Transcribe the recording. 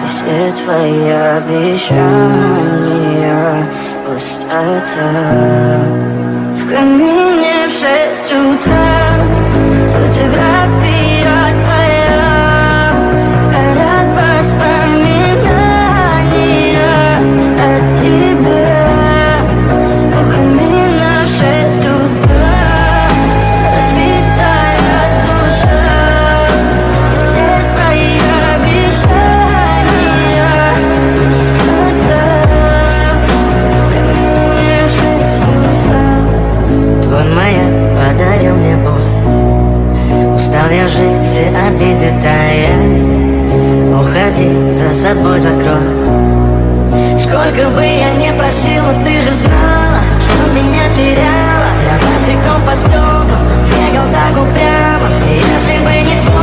Все твои обещания пустота. В камине в 6 утра фотография твоя, горят воспоминания о тебе. У камина в 6 утра разбитая душа. Все твои обещания пустота. В камине в 6 утра. Твой маяк подарил мне боль. Устал я жить, все обиды тая. Уходи, за собой закрой. Сколько бы я ни просила, ты же знала, что меня теряла. Я босиком по стеклам бегал так упрямо. Если бы не твой